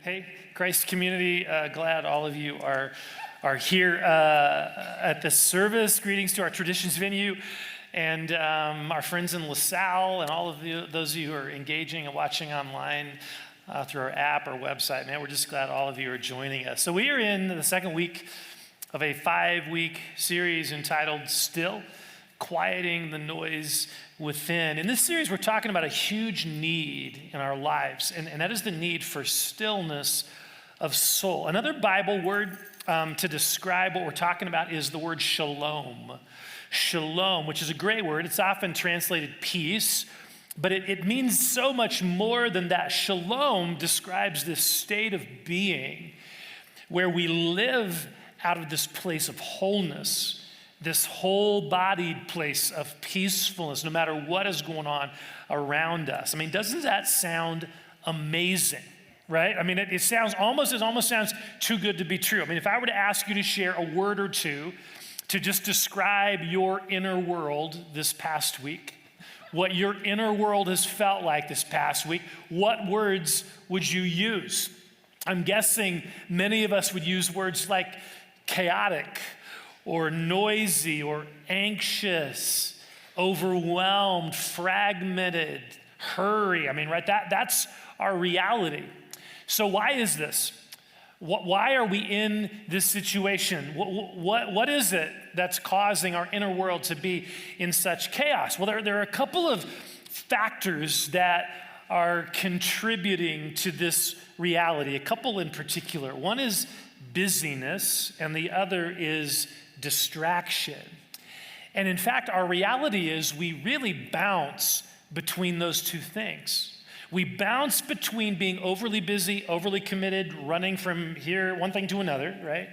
Hey, Christ community, glad all of you are here at this service. Greetings to our Traditions venue and our friends in LaSalle and all of those of you who are engaging and watching online through our app or website. Man, we're just glad all of you are joining us. So we are in the second week of a 5-week series entitled Still, Quieting the Noise Within. In this series, we're talking about a huge need in our lives, and that is the need for stillness of soul. Another Bible word to describe what we're talking about is the word shalom. Shalom, which is a great word. It's often translated peace, but it means so much more than that. Shalom describes this state of being where we live out of this place of wholeness, this whole-bodied place of peacefulness, no matter what is going on around us. I mean, doesn't that sound amazing, right? I mean, it almost sounds too good to be true. I mean, if I were to ask you to share a word or two to just describe your inner world this past week, what your inner world has felt like this past week, what words would you use? I'm guessing many of us would use words like chaotic, or noisy, or anxious, overwhelmed, fragmented, hurry. I mean, right, that's our reality. So why is this? Why are we in this situation? What is it that's causing our inner world to be in such chaos? Well, there are a couple of factors that are contributing to this reality, a couple in particular. One is busyness, and the other is distraction. And in fact, our reality is we really bounce between those two things. We bounce between being overly busy, overly committed, running from here, one thing to another, right?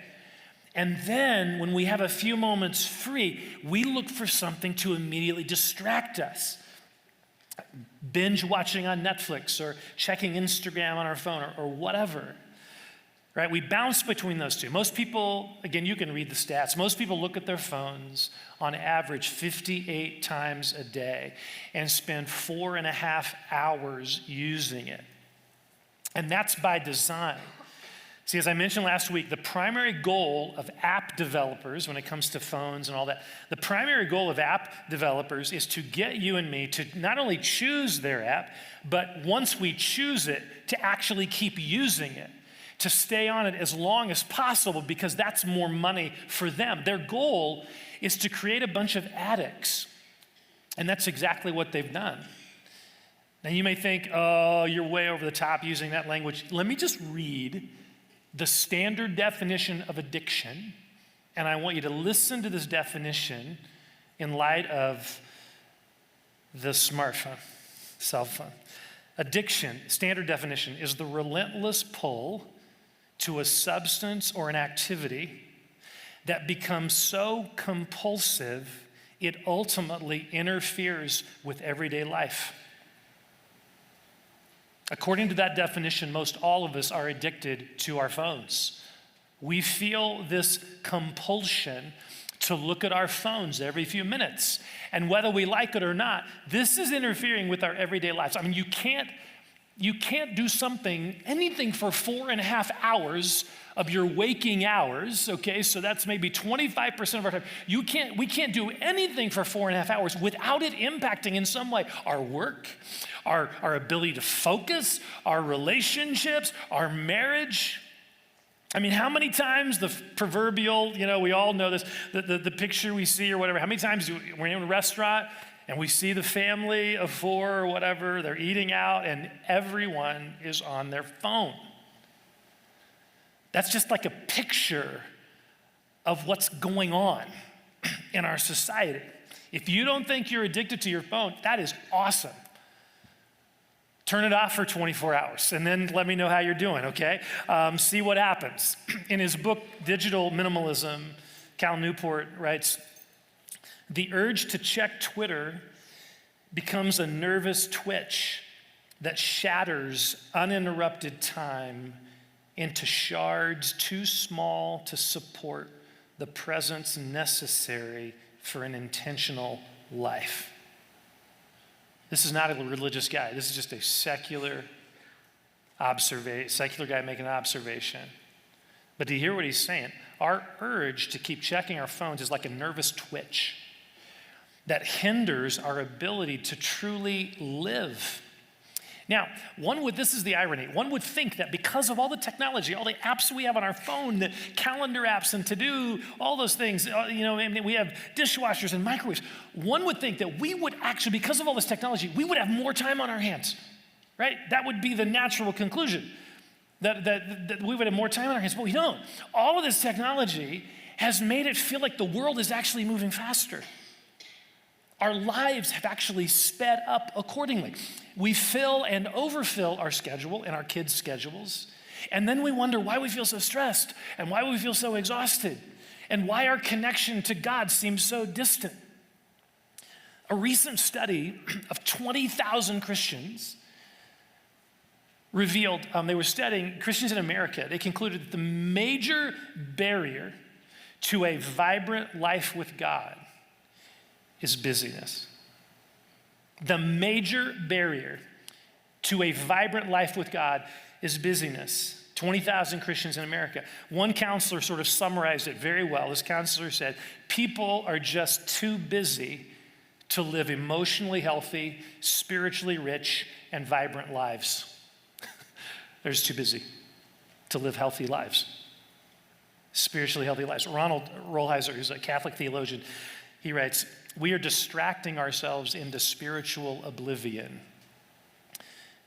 And then when we have a few moments free, we look for something to immediately distract us. Binge watching on Netflix or checking Instagram on our phone or whatever. Right? We bounce between those two. Most people, again, you can read the stats, most people look at their phones on average 58 times a day and spend 4.5 hours using it. And that's by design. See, as I mentioned last week, the primary goal of app developers when it comes to phones and all that, the primary goal of app developers is to get you and me to not only choose their app, but once we choose it, to actually keep using it, to stay on it as long as possible, because that's more money for them. Their goal is to create a bunch of addicts, and that's exactly what they've done. Now you may think, oh, you're way over the top using that language. Let me just read the standard definition of addiction, and I want you to listen to this definition in light of the smartphone, cell phone. Addiction, standard definition, is the relentless pull to a substance or an activity that becomes so compulsive it ultimately interferes with everyday life. According to that definition, most all of us are addicted to our phones. We feel this compulsion to look at our phones every few minutes. And whether we like it or not, this is interfering with our everyday lives. I mean, you can't do anything for 4.5 hours of your waking hours, okay? So that's maybe 25% of our time. We can't do anything for 4.5 hours without it impacting in some way our work, our ability to focus, our relationships, our marriage. I mean, how many times the proverbial, we all know this, the picture we see or whatever, how many times we're in a restaurant and we see the family of 4 or whatever, they're eating out and everyone is on their phone. That's just like a picture of what's going on in our society. If you don't think you're addicted to your phone, that is awesome. Turn it off for 24 hours and then let me know how you're doing, okay? See what happens. In his book, Digital Minimalism, Cal Newport writes, "The urge to check Twitter becomes a nervous twitch that shatters uninterrupted time into shards too small to support the presence necessary for an intentional life." This is not a religious guy. This is just a secular Secular guy making an observation. But do you hear what he's saying? Our urge to keep checking our phones is like a nervous twitch that hinders our ability to truly live. Now, this is the irony. One would think that because of all the technology, all the apps we have on our phone, the calendar apps and to-do, all those things, we have dishwashers and microwaves. One would think that we would actually, because of all this technology, we would have more time on our hands, right? That would be the natural conclusion, that we would have more time on our hands, but we don't. All of this technology has made it feel like the world is actually moving faster. Our lives have actually sped up accordingly. We fill and overfill our schedule and our kids' schedules, and then we wonder why we feel so stressed and why we feel so exhausted and why our connection to God seems so distant. A recent study of 20,000 Christians revealed, they were studying Christians in America. They concluded that the major barrier to a vibrant life with God is busyness. The major barrier to a vibrant life with God is busyness. 20,000 Christians in America. One counselor sort of summarized it very well. This counselor said, people are just too busy to live emotionally healthy, spiritually rich, and vibrant lives. They're just too busy to live healthy lives, spiritually healthy lives. Ronald Rolheiser, who's a Catholic theologian, he writes, we are distracting ourselves into spiritual oblivion.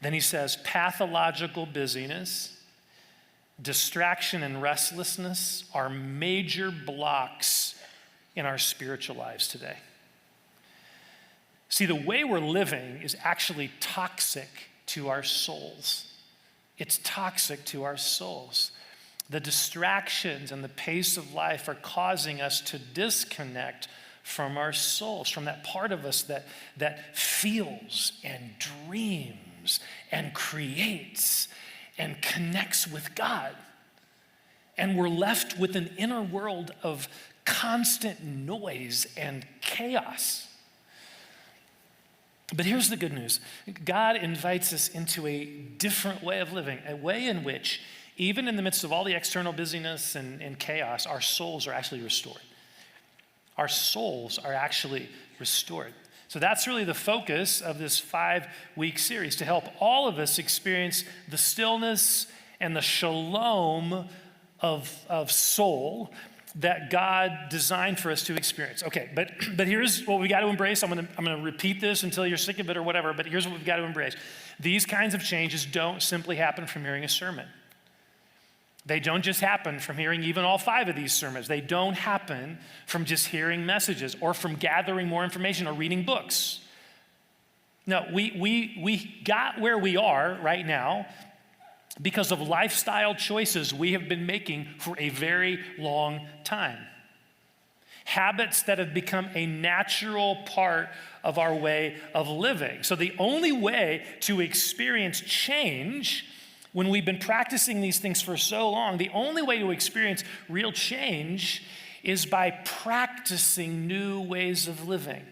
Then he says, pathological busyness, distraction, and restlessness are major blocks in our spiritual lives today. See, the way we're living is actually toxic to our souls. It's toxic to our souls. The distractions and the pace of life are causing us to disconnect from our souls, from that part of us that feels and dreams and creates and connects with God. And we're left with an inner world of constant noise and chaos. But here's the good news. God invites us into a different way of living, a way in which, even in the midst of all the external busyness and chaos, our souls are actually restored. Our souls are actually restored. So that's really the focus of this 5-week series, to help all of us experience the stillness and the shalom of soul that God designed for us to experience. Okay, but here's what we got to embrace. I'm gonna repeat this until you're sick of it or whatever, but here's what we've got to embrace. These kinds of changes don't simply happen from hearing a sermon. They don't just happen from hearing even all 5 of these sermons. They don't happen from just hearing messages or from gathering more information or reading books. No, we got where we are right now because of lifestyle choices we have been making for a very long time. Habits that have become a natural part of our way of living. So the only way to experience change, when we've been practicing these things for so long, the only way to experience real change is by practicing new ways of living.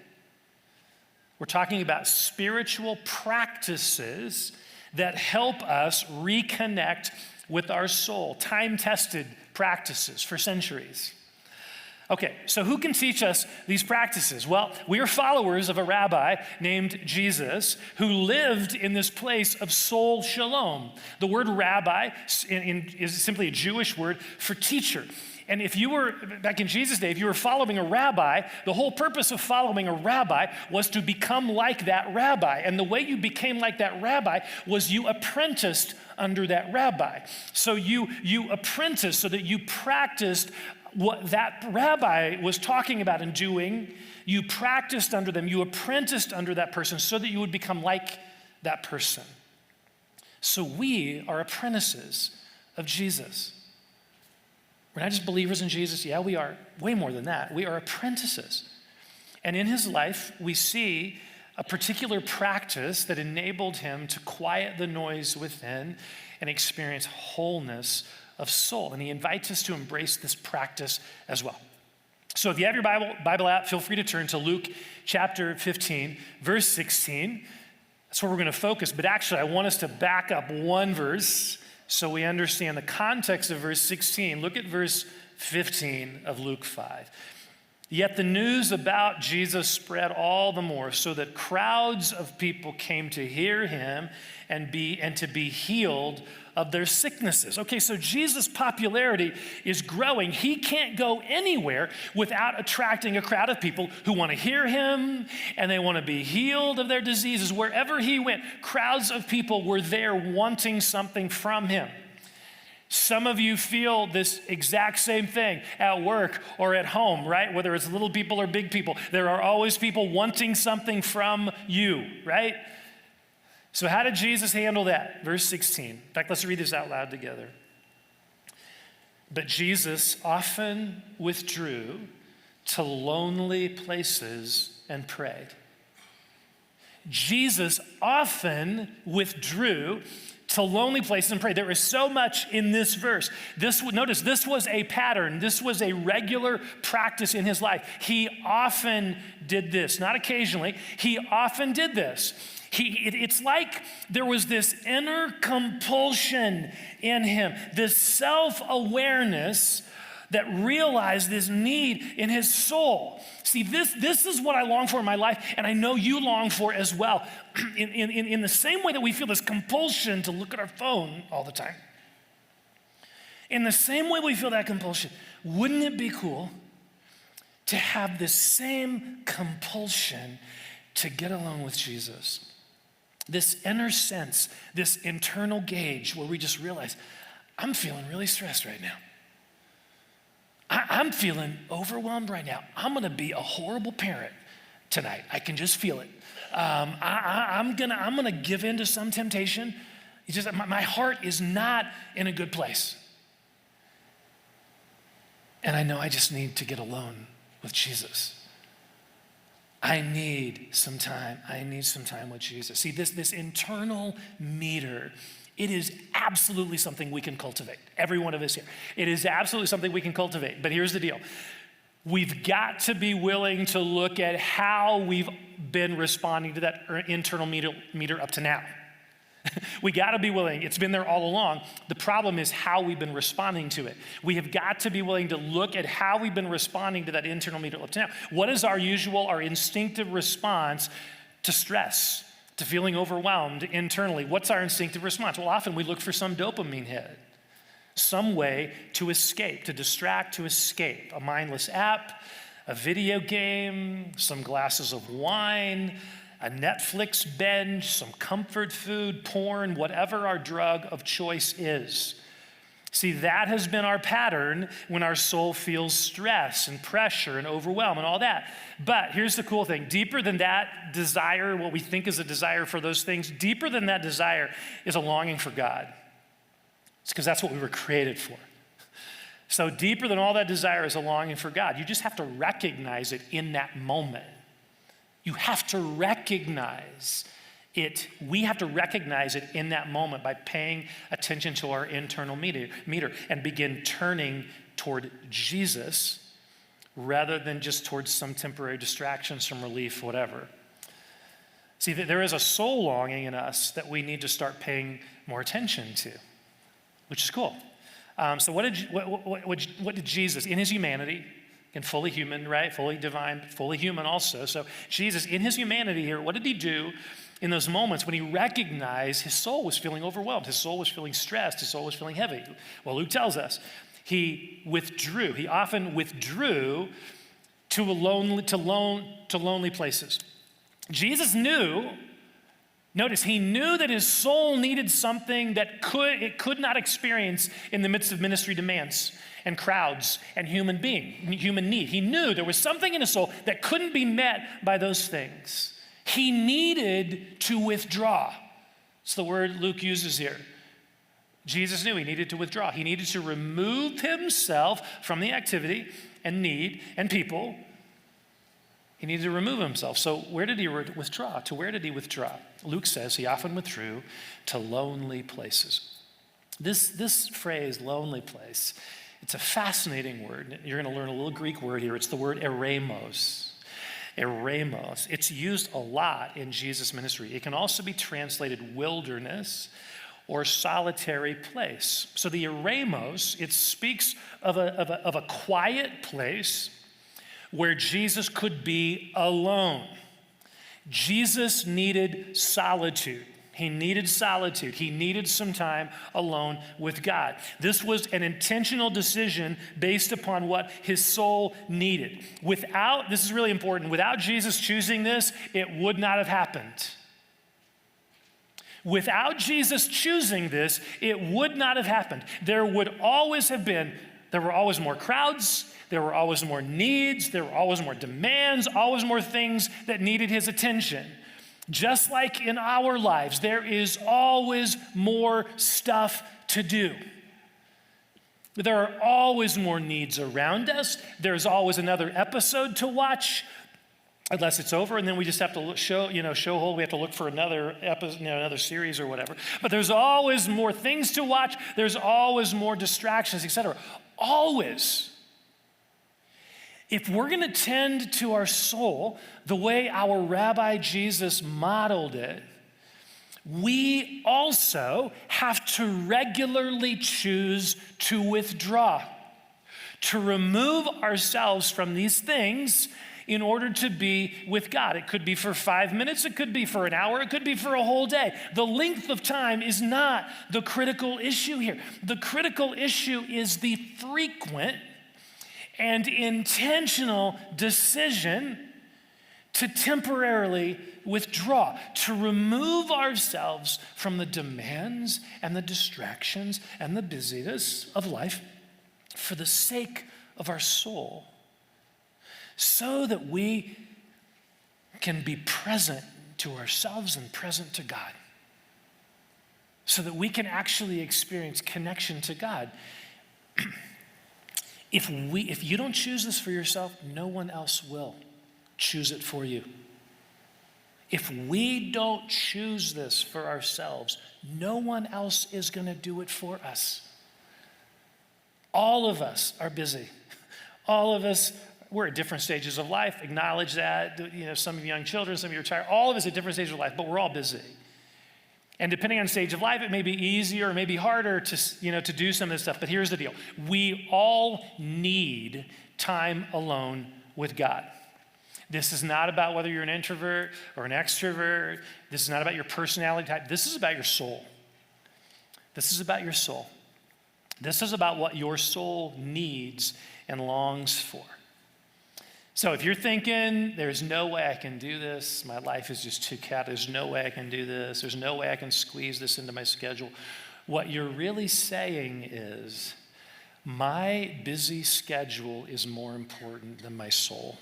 We're talking about spiritual practices that help us reconnect with our soul, time-tested practices for centuries. Okay, so who can teach us these practices? Well, we are followers of a rabbi named Jesus who lived in this place of soul shalom. The word rabbi is simply a Jewish word for teacher. And if you were, back in Jesus' day, if you were following a rabbi, the whole purpose of following a rabbi was to become like that rabbi. And the way you became like that rabbi was you apprenticed under that rabbi. So you apprenticed so that you practiced what that rabbi was talking about and doing. You practiced under them, you apprenticed under that person so that you would become like that person. So we are apprentices of Jesus. We're not just believers in Jesus. Yeah, we are way more than that. We are apprentices. And in his life, we see a particular practice that enabled him to quiet the noise within and experience wholeness of soul. And he invites us to embrace this practice as well. So if you have your Bible app, feel free to turn to Luke chapter 15, verse 16. That's where we're going to focus. But actually, I want us to back up one verse so we understand the context of verse 16. Look at verse 15 of Luke 5. Yet the news about Jesus spread all the more, so that crowds of people came to hear him and to be healed of their sicknesses. Okay, so Jesus' popularity is growing. He can't go anywhere without attracting a crowd of people who want to hear him and they want to be healed of their diseases. Wherever he went, crowds of people were there wanting something from him. Some of you feel this exact same thing at work or at home, right? Whether it's little people or big people, there are always people wanting something from you, right? So how did Jesus handle that? Verse 16. In fact, let's read this out loud together. But Jesus often withdrew to lonely places and prayed. Jesus often withdrew to lonely places and prayed. There is so much in this verse. Notice, this was a pattern. This was a regular practice in his life. He often did this, not occasionally. He often did this. It's like there was this inner compulsion in him, this self-awareness that realized this need in his soul. See, this is what I long for in my life, and I know you long for as well. In the same way that we feel this compulsion to look at our phone all the time, in the same way we feel that compulsion, wouldn't it be cool to have this same compulsion to get alone with Jesus? This inner sense, this internal gauge where we just realize, I'm feeling really stressed right now. I'm feeling overwhelmed right now. I'm going to be a horrible parent tonight. I can just feel it. I'm gonna give in to some temptation. My heart is not in a good place. And I know I just need to get alone with Jesus. I need some time. I need some time with Jesus. See, this internal meter, it is absolutely something we can cultivate. Every one of us here. It is absolutely something we can cultivate. But here's the deal. We've got to be willing to look at how we've been responding to that internal meter up to now. We got to be willing. It's been there all along. The problem is how we've been responding to it. We have got to be willing to look at how we've been responding to that internal meter up to now. What is our instinctive response to stress, to feeling overwhelmed internally? What's our instinctive response? Well, often we look for some dopamine hit, some way to escape, to distract, to escape. A mindless app, a video game, some glasses of wine, a Netflix binge, some comfort food, porn, whatever our drug of choice is. See, that has been our pattern when our soul feels stress and pressure and overwhelm and all that. But here's the cool thing. Deeper than that desire, what we think is a desire for those things, deeper than that desire is a longing for God. It's because that's what we were created for. So deeper than all that desire is a longing for God. You just have to recognize it in that moment. You have to recognize it. We have to recognize it in that moment by paying attention to our internal meter and begin turning toward Jesus rather than just towards some temporary distraction, some relief, whatever. See, there is a soul longing in us that we need to start paying more attention to, which is cool. So what did Jesus, in his humanity, and fully human, right? Fully divine, fully human also. So Jesus, in his humanity here, what did he do in those moments when he recognized his soul was feeling overwhelmed, his soul was feeling stressed, his soul was feeling heavy? Well, Luke tells us he withdrew. He often withdrew to lonely places. Jesus knew. Notice, he knew that his soul needed something that it could not experience in the midst of ministry demands and crowds and human need. He knew there was something in his soul that couldn't be met by those things. He needed to withdraw. It's the word Luke uses here. Jesus knew he needed to withdraw. He needed to remove himself from the activity and need and people. He needed to remove himself. So where did he withdraw? To where did he withdraw? Luke says he often withdrew to lonely places. This phrase, lonely place, it's a fascinating word. You're going to learn a little Greek word here. It's the word eremos. eremos. It's used a lot in Jesus' ministry. It can also be translated wilderness or solitary place. So the eremos, it speaks of a quiet place where Jesus could be alone. Jesus needed solitude. He needed solitude. He needed some time alone with God. This was an intentional decision based upon what his soul needed. This is really important, without Jesus choosing this, it would not have happened. Without Jesus choosing this, it would not have happened. There were always more crowds, there were always more needs, there were always more demands, always more things that needed his attention. Just like in our lives, there is always more stuff to do. There are always more needs around us. There's always another episode to watch, unless it's over, and then we just have to show hold. We have to look for another episode, another series or whatever. But there's always more things to watch. There's always more distractions, etc. Always. If we're going to tend to our soul the way our Rabbi Jesus modeled it, we also have to regularly choose to withdraw, to remove ourselves from these things in order to be with God. It could be for 5 minutes, it could be for an hour, it could be for a whole day. The length of time is not the critical issue here. The critical issue is the frequent and intentional decision to temporarily withdraw, to remove ourselves from the demands and the distractions and the busyness of life for the sake of our soul, so that we can be present to ourselves and present to God, so that we can actually experience connection to God. If you don't choose this for yourself, no one else will choose it for you. If we don't choose this for ourselves, no one else is going to do it for us. All of us are busy. All of us, we're at different stages of life. Acknowledge that. Some of you young children, some of you retired. All of us at different stages of life, but we're all busy. And depending on stage of life, it may be easier or maybe harder to do some of this stuff. But here's the deal. We all need time alone with God. This is not about whether you're an introvert or an extrovert. This is not about your personality type. This is about your soul. This is about your soul. This is about what your soul needs and longs for. So if you're thinking, there's no way I can do this, my life is just too chaotic, there's no way I can do this, there's no way I can squeeze this into my schedule, what you're really saying is, my busy schedule is more important than my soul.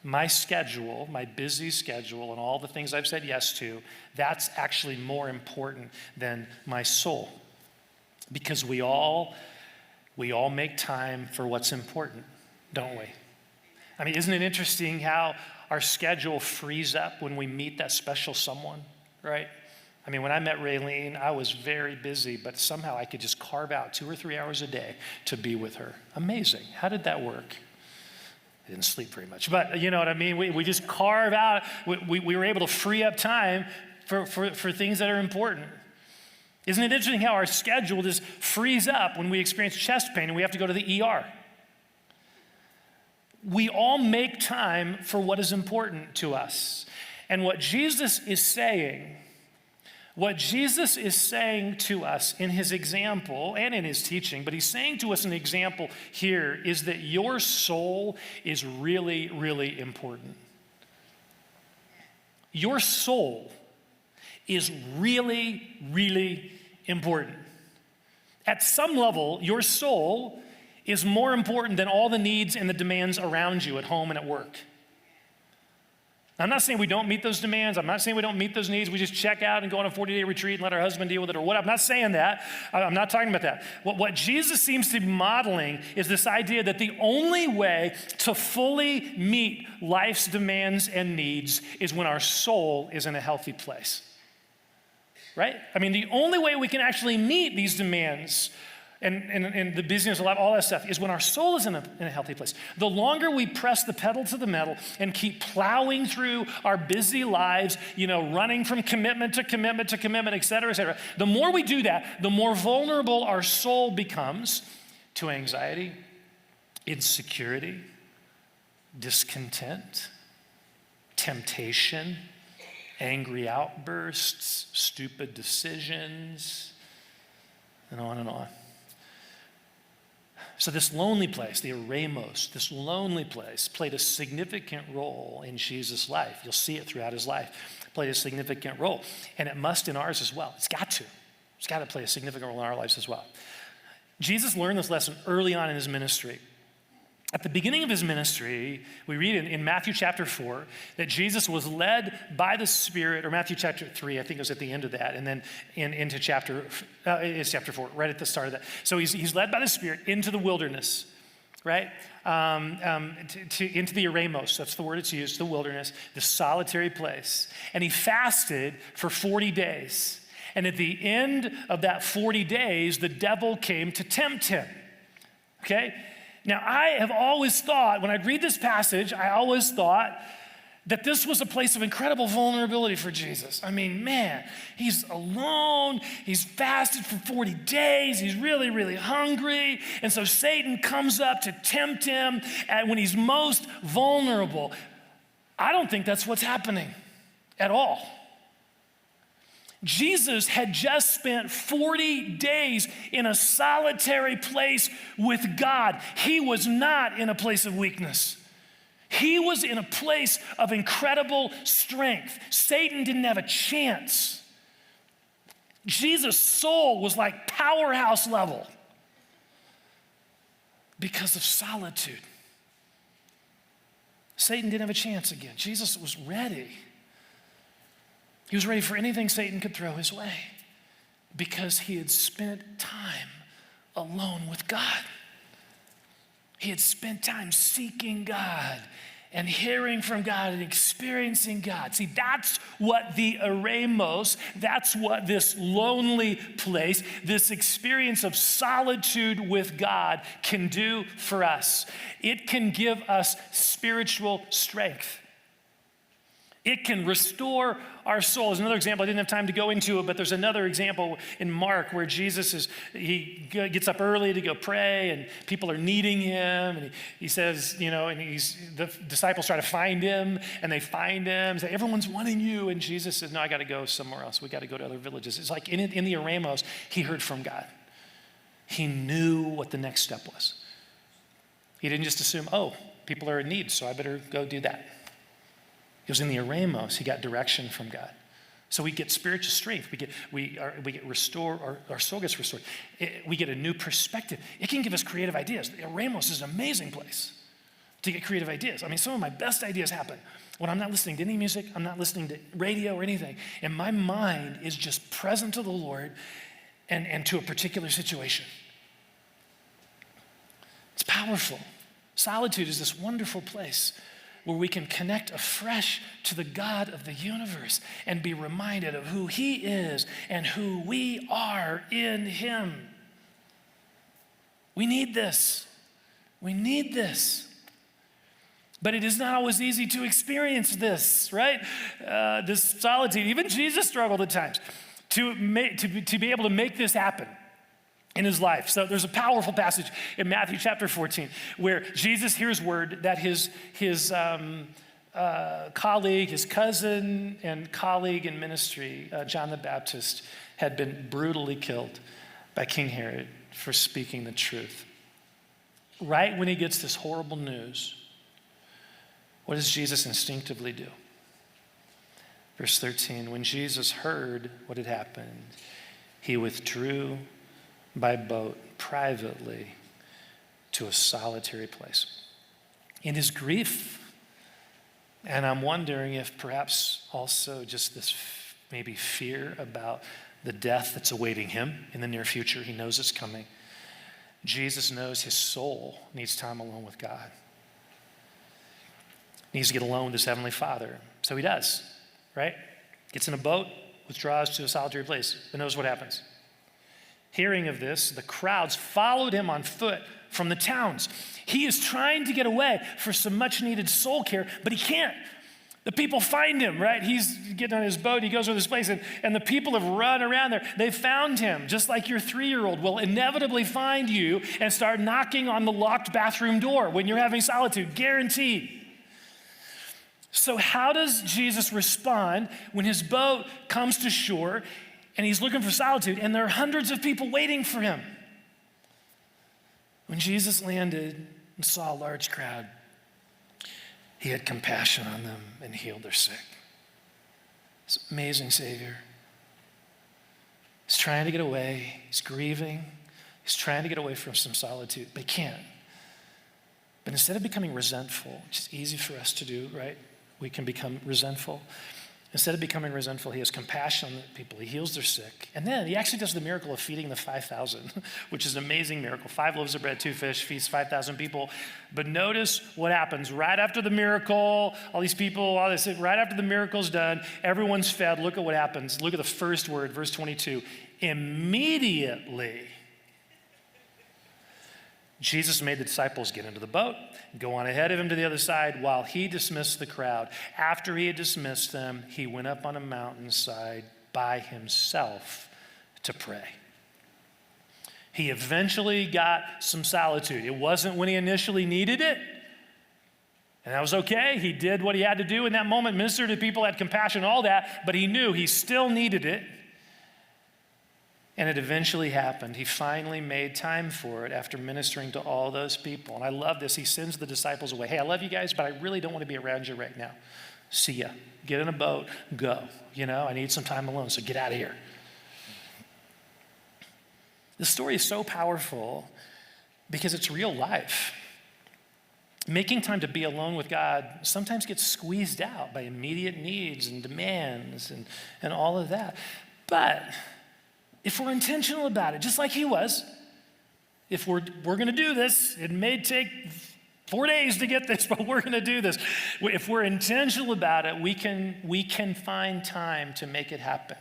My schedule, my busy schedule, and all the things I've said yes to, that's actually more important than my soul. Because we all make time for what's important, don't we? I mean, isn't it interesting how our schedule frees up when we meet that special someone, right? I mean, when I met Raylene, I was very busy, but somehow I could just carve out 2 or 3 hours a day to be with her. Amazing. How did that work? I didn't sleep very much, but you know what I mean? We just carve out, we were able to free up time for things that are important. Isn't it interesting how our schedule just frees up when we experience chest pain and we have to go to the ER? We all make time for what is important to us. And what Jesus is saying to us in his example and in his teaching, but he's saying to us an example here, is that your soul is really, really important. Your soul is really, really important. At some level, your soul is more important than all the needs and the demands around you at home and at work. I'm not saying we don't meet those demands. I'm not saying we don't meet those needs. We just check out and go on a 40-day retreat and let our husband deal with it or whatever. I'm not saying that. I'm not talking about that. What Jesus seems to be modeling is this idea that the only way to fully meet life's demands and needs is when our soul is in a healthy place. Right? I mean, the only way we can actually meet these demands and the busyness of life, all that stuff, is when our soul is in a healthy place. The longer we press the pedal to the metal and keep plowing through our busy lives, running from commitment to commitment to commitment, et cetera, the more we do that, the more vulnerable our soul becomes to anxiety, insecurity, discontent, temptation, angry outbursts, stupid decisions, and on and on. So this lonely place, the eremos, this lonely place played a significant role in Jesus' life. You'll see it throughout his life. Played a significant role. And it must in ours as well. It's got to. It's got to play a significant role in our lives as well. Jesus learned this lesson early on in his ministry. At the beginning of his ministry, we read in Matthew chapter 4 that Jesus was led by the Spirit, or Matthew chapter 3, I think it was at the end of that, and then into chapter 4, right at the start of that. So he's led by the Spirit into the wilderness, right? Into the eremos, that's the word it's used, the wilderness, the solitary place. And he fasted for 40 days. And at the end of that 40 days, the devil came to tempt him, okay? Now, I have always thought, when I read this passage, I always thought that this was a place of incredible vulnerability for Jesus. I mean, man, he's alone, he's fasted for 40 days, he's really, really hungry, and so Satan comes up to tempt him when he's most vulnerable. I don't think that's what's happening at all. Jesus had just spent 40 days in a solitary place with God. He was not in a place of weakness. He was in a place of incredible strength. Satan didn't have a chance. Jesus' soul was like powerhouse level because of solitude. Satan didn't have a chance again. Jesus was ready. He was ready for anything Satan could throw his way because he had spent time alone with God. He had spent time seeking God and hearing from God and experiencing God. See, that's what the eremos, that's what this lonely place, this experience of solitude with God can do for us. It can give us spiritual strength. It can restore our soul. There's another example. I didn't have time to go into it, but there's another example in Mark where he gets up early to go pray, and people are needing him, and he says, and the disciples try to find him, and they find him, say, everyone's wanting you, and Jesus says, no, I got to go somewhere else. We got to go to other villages. It's like in the eremos, he heard from God. He knew what the next step was. He didn't just assume, people are in need, so I better go do that. It was in the eremos, he got direction from God. So we get spiritual strength. We get restored, our soul gets restored. We get a new perspective. It can give us creative ideas. The eremos is an amazing place to get creative ideas. I mean, some of my best ideas happen when I'm not listening to any music, I'm not listening to radio or anything, and my mind is just present to the Lord and to a particular situation. It's powerful. Solitude is this wonderful place where we can connect afresh to the God of the universe and be reminded of who he is and who we are in him. We need this. We need this. But it is not always easy to experience this, right? This solitude. Even Jesus struggled at times to be able to make this happen in his life. So there's a powerful passage in Matthew chapter 14 where Jesus hears word that his colleague, his cousin and colleague in ministry, John the Baptist, had been brutally killed by King Herod for speaking the truth. Right when he gets this horrible news, what does Jesus instinctively do? Verse 13, when Jesus heard what had happened, he withdrew by boat privately to a solitary place. In his grief, and I'm wondering if perhaps also just this maybe fear about the death that's awaiting him in the near future, he knows it's coming. Jesus knows his soul needs time alone with God. Needs to get alone with his heavenly Father. So he does, right? Gets in a boat, withdraws to a solitary place, and knows what happens. Hearing of this, the crowds followed him on foot from the towns. He is trying to get away for some much needed soul care, but he can't. The people find him, right? He's getting on his boat. He goes to this place, and the people have run around there. They found him, just like your 3-year-old will inevitably find you and start knocking on the locked bathroom door when you're having solitude, guaranteed. So how does Jesus respond when his boat comes to shore and he's looking for solitude and there are hundreds of people waiting for him? When Jesus landed and saw a large crowd, he had compassion on them and healed their sick. This amazing Savior. He's trying to get away. He's grieving. He's trying to get away from some solitude, but he can't. But instead of becoming resentful, which is easy for us to do, right? We can become resentful. Instead of becoming resentful, he has compassion on the people. He heals their sick. And then he actually does the miracle of feeding the 5,000, which is an amazing miracle. 5 loaves of bread, 2 fish, feeds 5,000 people. But notice what happens right after the miracle, all these people, right after the miracle's done, everyone's fed. Look at what happens. Look at the first word, verse 22. Immediately, Jesus made the disciples get into the boat, go on ahead of him to the other side while he dismissed the crowd. After he had dismissed them, he went up on a mountainside by himself to pray. He eventually got some solitude. It wasn't when he initially needed it, and that was okay. He did what he had to do in that moment, ministered to people, had compassion, all that, but he knew he still needed it. And it eventually happened. He finally made time for it after ministering to all those people. And I love this. He sends the disciples away. Hey, I love you guys, but I really don't want to be around you right now. See ya. Get in a boat. Go. I need some time alone, so get out of here. This story is so powerful because it's real life. Making time to be alone with God sometimes gets squeezed out by immediate needs and demands and all of that. But if we're intentional about it, just like he was, if we're going to do this, it may take 4 days to get this, but we're going to do this. If we're intentional about it, we can find time to make it happen.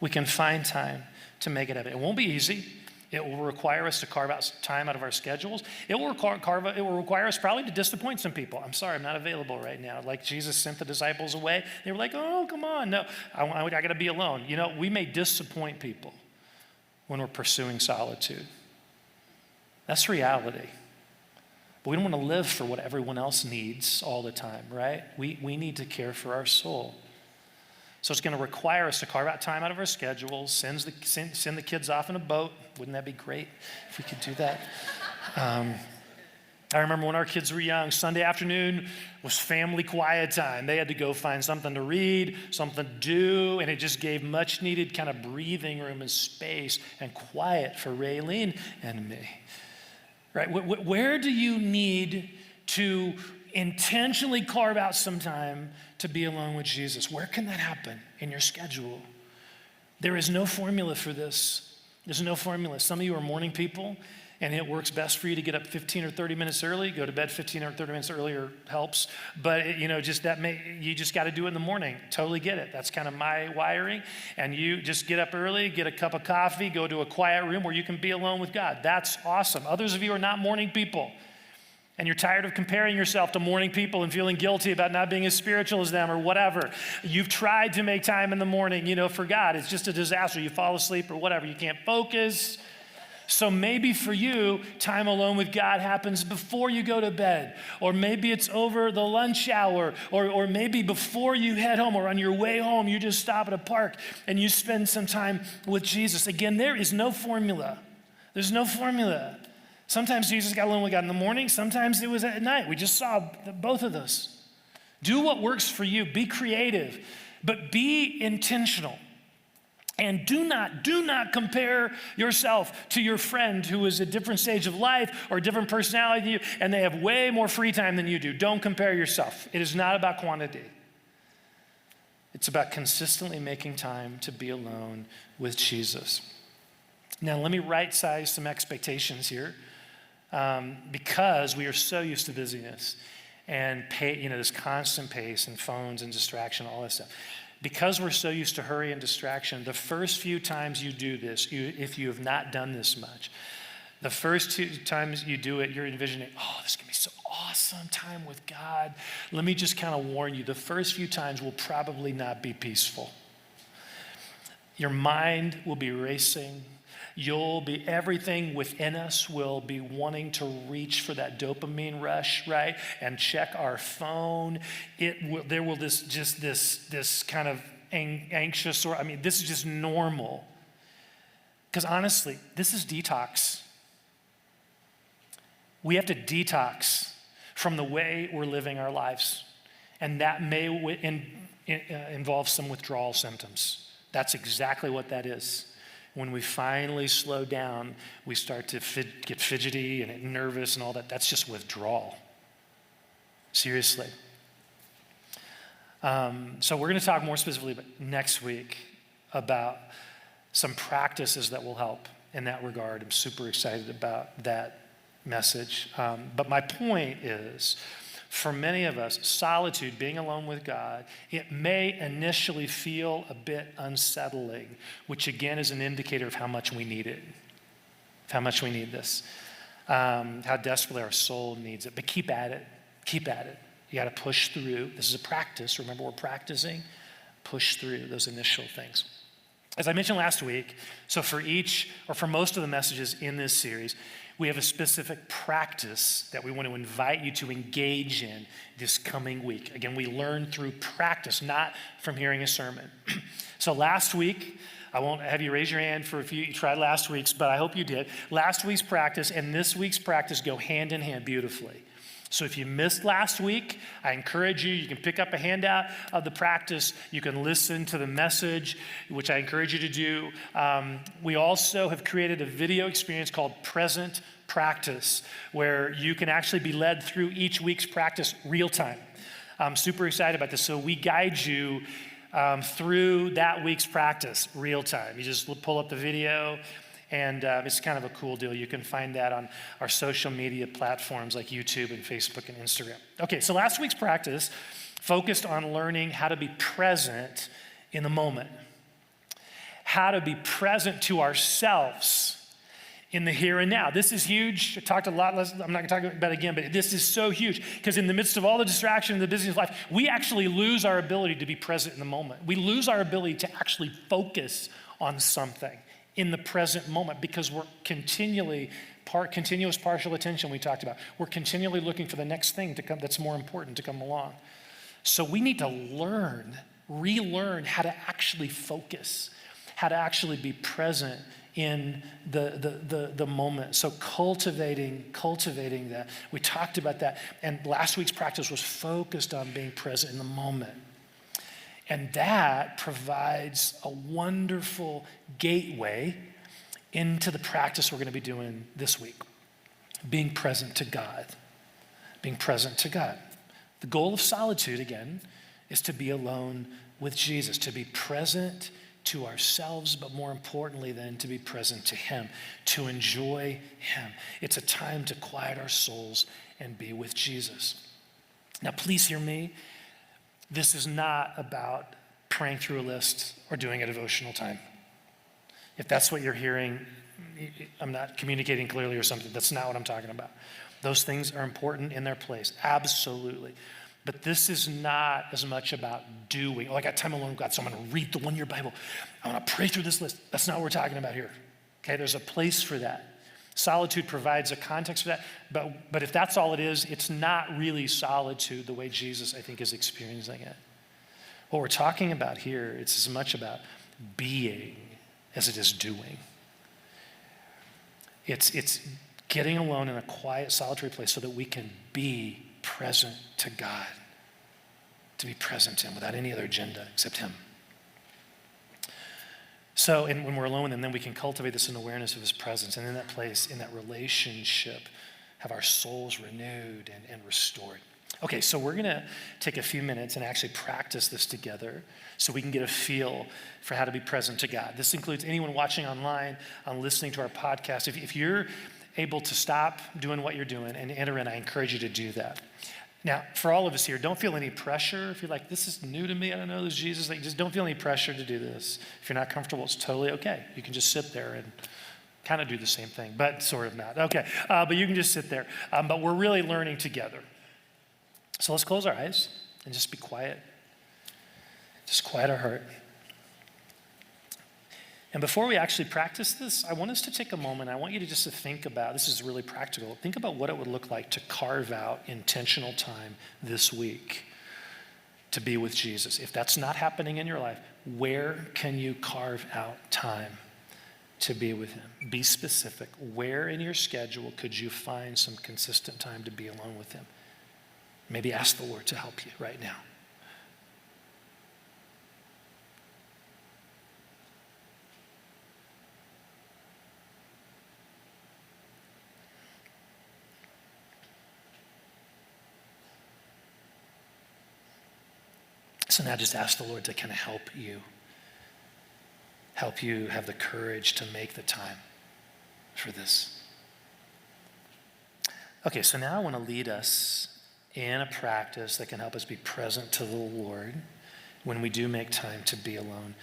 We can find time to make it happen. It won't be easy. It will require us to carve out time out of our schedules. It will require us probably to disappoint some people. I'm sorry, I'm not available right now. Like Jesus sent the disciples away. They were like, oh, come on. No, I got to be alone. We may disappoint people when we're pursuing solitude. That's reality. But we don't want to live for what everyone else needs all the time, right? We need to care for our soul. So it's going to require us to carve out time out of our schedules, send the kids off in a boat. Wouldn't that be great if we could do that? I remember when our kids were young, Sunday afternoon was family quiet time. They had to go find something to read, something to do, and it just gave much needed kind of breathing room and space and quiet for Raylene and me. Right? Where do you need to intentionally carve out some time to be alone with Jesus? Where can that happen in your schedule? There is no formula for this. There's no formula. Some of you are morning people, and it works best for you to get up 15 or 30 minutes early. Go to bed 15 or 30 minutes earlier helps. But you just got to do it in the morning. Totally get it. That's kind of my wiring. And you just get up early, get a cup of coffee, go to a quiet room where you can be alone with God. That's awesome. Others of you are not morning people, and you're tired of comparing yourself to morning people and feeling guilty about not being as spiritual as them or whatever. You've tried to make time in the morning, for God. It's just a disaster. You fall asleep or whatever. You can't focus. So maybe for you, time alone with God happens before you go to bed, or maybe it's over the lunch hour, or maybe before you head home or on your way home, you just stop at a park and you spend some time with Jesus. Again, there is no formula. There's no formula. Sometimes Jesus got alone with God in the morning. Sometimes it was at night. We just saw both of those. Do what works for you. Be creative, but be intentional. And do not compare yourself to your friend who is a different stage of life or a different personality than you, and they have way more free time than you do. Don't compare yourself. It is not about quantity. It's about consistently making time to be alone with Jesus. Now, let me right-size some expectations here, because we are so used to busyness and this constant pace and phones and distraction, all that stuff. Because we're so used to hurry and distraction, the first few times you do this, if you have not done this much, the first 2 times you do it, you're envisioning, oh, this is going to be so awesome time with God. Let me just kind of warn you, the first few times will probably not be peaceful. Your mind will be racing. Everything within us will be wanting to reach for that dopamine rush, right? And check our phone. There will this kind of anxious, this is just normal. Because honestly, this is detox. We have to detox from the way we're living our lives. And that may involve some withdrawal symptoms. That's exactly what that is. When we finally slow down, we start to get fidgety and nervous and all that. That's just withdrawal. Seriously. So we're going to talk more specifically next week about some practices that will help in that regard. I'm super excited about that message. But my point is, for many of us, solitude, being alone with God, it may initially feel a bit unsettling, which again is an indicator of how much we need it, how much we need this, how desperately our soul needs it. But keep at it. Keep at it. You got to push through. This is a practice. Remember, we're practicing. Push through those initial things. As I mentioned last week, so for most of the messages in this series, we have a specific practice that we want to invite you to engage in this coming week. Again, we learn through practice, not from hearing a sermon. So last week, I won't have you raise your hand for if you tried last week's, but I hope you did. Last week's practice and this week's practice go hand in hand beautifully. So if you missed last week, I encourage you can pick up a handout of the practice. You can listen to the message, which I encourage you to do. We also have created a video experience called Present Practice, where you can actually be led through each week's practice real time. I'm super excited about this. So we guide you through that week's practice real time. You just pull up the video. And it's kind of a cool deal. You can find that on our social media platforms like YouTube and Facebook and Instagram. Okay, so last week's practice focused on learning how to be present in the moment. How to be present to ourselves in the here and now. This is huge. I talked a lot less, I'm not gonna talk about it again, but this is so huge because in the midst of all the distraction in the business life, we actually lose our ability to be present in the moment. We lose our ability to actually focus on something in the present moment because we're continuous partial attention we talked about. We're continually looking for the next thing to come that's more important to come along. So we need to relearn how to actually focus, how to actually be present in the moment. So cultivating that. We talked about that. And last week's practice was focused on being present in the moment. And that provides a wonderful gateway into the practice we're going to be doing this week. Being present to God. Being present to God. The goal of solitude, again, is to be alone with Jesus, to be present to ourselves, but more importantly then to be present to Him, to enjoy Him. It's a time to quiet our souls and be with Jesus. Now please hear me. This is not about praying through a list or doing a devotional time. If that's what you're hearing, I'm not communicating clearly or something. That's not what I'm talking about. Those things are important in their place, absolutely. But this is not as much about doing. Oh, I got time alone with God, so I'm going to read the one-year Bible. I want to pray through this list. That's not what we're talking about here. Okay, there's a place for that. Solitude provides a context for that, but if that's all it is, it's not really solitude the way Jesus, I think, is experiencing it. What we're talking about here, it's as much about being as it is doing. It's getting alone in a quiet, solitary place so that we can be present to God, to be present to Him without any other agenda except Him. So, and when we're alone with Him, then we can cultivate this in awareness of His presence, and in that place, in that relationship, have our souls renewed and restored. Okay, so we're gonna take a few minutes and actually practice this together so we can get a feel for how to be present to God. This includes anyone watching online, listening to our podcast. If you're able to stop doing what you're doing and enter in, I encourage you to do that. Now, for all of us here, don't feel any pressure. If you're like, this is new to me, I don't know this Jesus, like, just don't feel any pressure to do this. If you're not comfortable, it's totally okay. You can just sit there and kind of do the same thing, but sort of not. Okay, but you can just sit there. But we're really learning together. So let's close our eyes and just be quiet. Just quiet our heart. And before we actually practice this, I want us to take a moment. I want you to just to think about, this is really practical, think about what it would look like to carve out intentional time this week to be with Jesus. If that's not happening in your life, where can you carve out time to be with him? Be specific. Where in your schedule could you find some consistent time to be alone with him? Maybe ask the Lord to help you right now. So now just ask the Lord to kind of help you have the courage to make the time for this. Okay, so now I want to lead us in a practice that can help us be present to the Lord when we do make time to be alone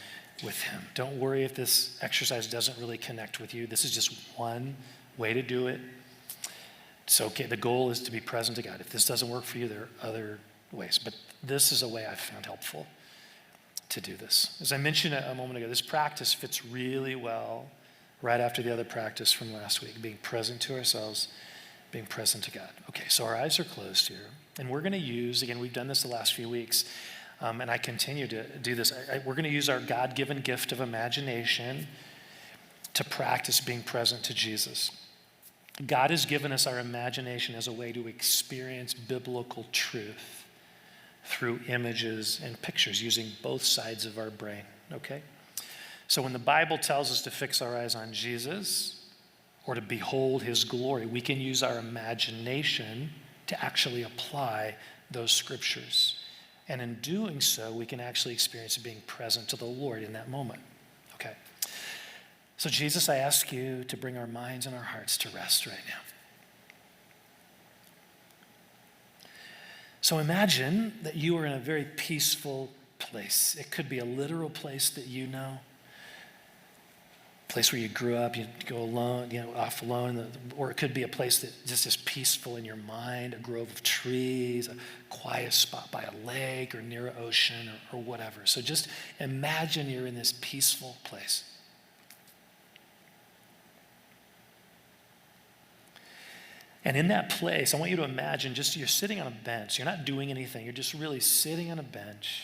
with him. Don't worry if this exercise doesn't really connect with you. This is just one way to do it. It's okay. The goal is to be present to God. If this doesn't work for you, there are other ways. But this is a way I've found helpful to do this. As I mentioned a moment ago, this practice fits really well right after the other practice from last week, being present to ourselves, being present to God. Okay, so our eyes are closed here. And we're going to use, again, we've done this the last few weeks, and I continue to do this. We're going to use our God-given gift of imagination to practice being present to Jesus. God has given us our imagination as a way to experience biblical truth through images and pictures, using both sides of our brain, okay? So when the Bible tells us to fix our eyes on Jesus or to behold his glory, we can use our imagination to actually apply those scriptures. And in doing so, we can actually experience being present to the Lord in that moment, okay? So Jesus, I ask you to bring our minds and our hearts to rest right now. So imagine that you are in a very peaceful place. It could be a literal place that you know, a place where you grew up, you go alone, off alone, or it could be a place that just is peaceful in your mind, a grove of trees, a quiet spot by a lake or near an ocean or whatever. So just imagine you're in this peaceful place. And in that place, I want you to imagine just you're sitting on a bench. You're not doing anything. You're just really sitting on a bench.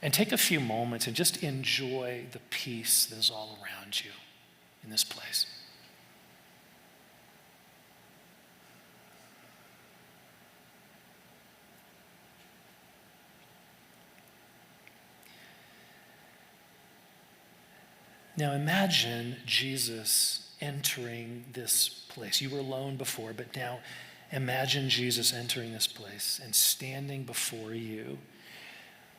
And take a few moments and just enjoy the peace that is all around you in this place. Now imagine Jesus entering this place. You were alone before, but now imagine Jesus entering this place and standing before you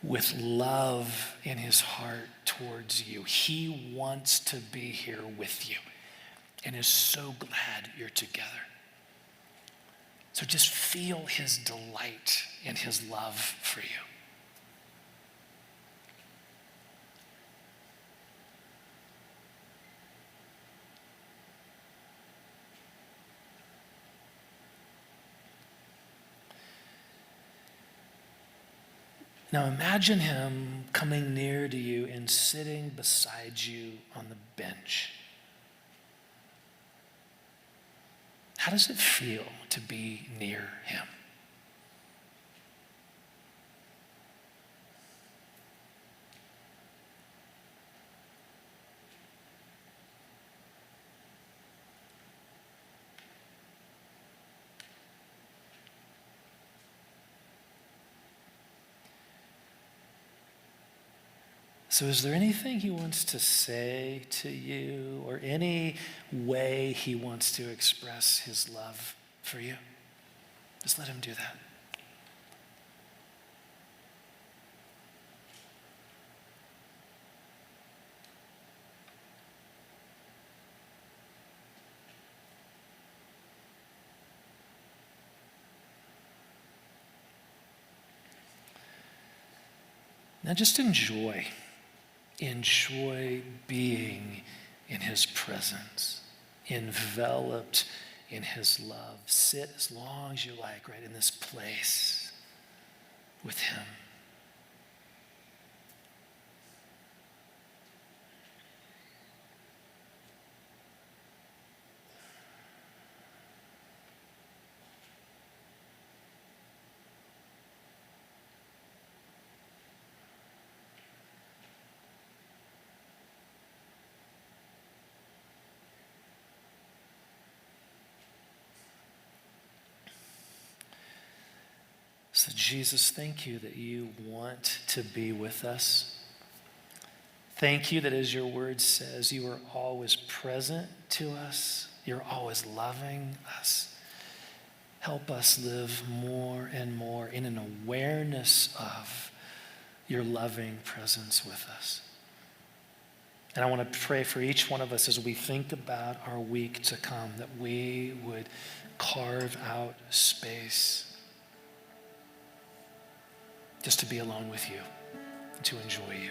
with love in his heart towards you. He wants to be here with you and is so glad you're together. So just feel his delight and his love for you. Now imagine him coming near to you and sitting beside you on the bench. How does it feel to be near him? So is there anything he wants to say to you or any way he wants to express his love for you? Just let him do that. And just enjoy being in his presence, enveloped in his love. Sit as long as you like, right, in this place with him. So Jesus, thank you that you want to be with us. Thank you that as your word says, you are always present to us. You're always loving us. Help us live more and more in an awareness of your loving presence with us. And I want to pray for each one of us as we think about our week to come, that we would carve out space just to be alone with you, to enjoy you.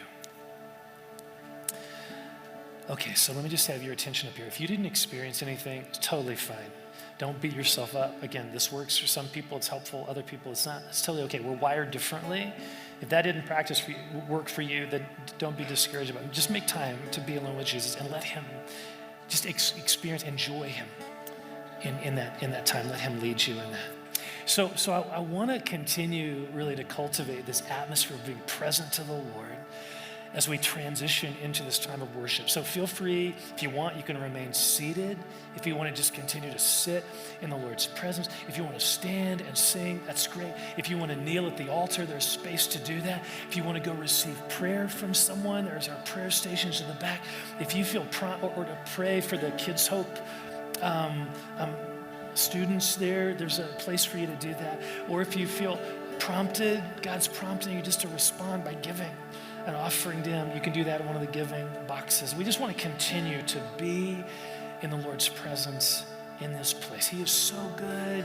Okay, so let me just have your attention up here. If you didn't experience anything, it's totally fine. Don't beat yourself up. Again, this works for some people, it's helpful. Other people, it's not. It's totally okay. We're wired differently. If that didn't work for you, then don't be discouraged about it. Just make time to be alone with Jesus and let him just experience, enjoy him in that time. Let him lead you in that. So I want to continue really to cultivate this atmosphere of being present to the Lord as we transition into this time of worship. So feel free, if you want, you can remain seated. If you want to just continue to sit in the Lord's presence. If you want to stand and sing, that's great. If you want to kneel at the altar, there's space to do that. If you want to go receive prayer from someone, there's our prayer stations in the back. If you feel or to pray for the Kids Hope students there's a place for you to do that. Or if you feel prompted, God's prompting you just to respond by giving an offering to him, you can do that in one of the giving boxes. We just want to continue to be in the Lord's presence in this place. He is so good.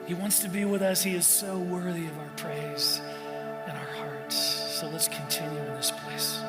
He wants to be with us. He is so worthy of our praise and our hearts. So let's continue in this place.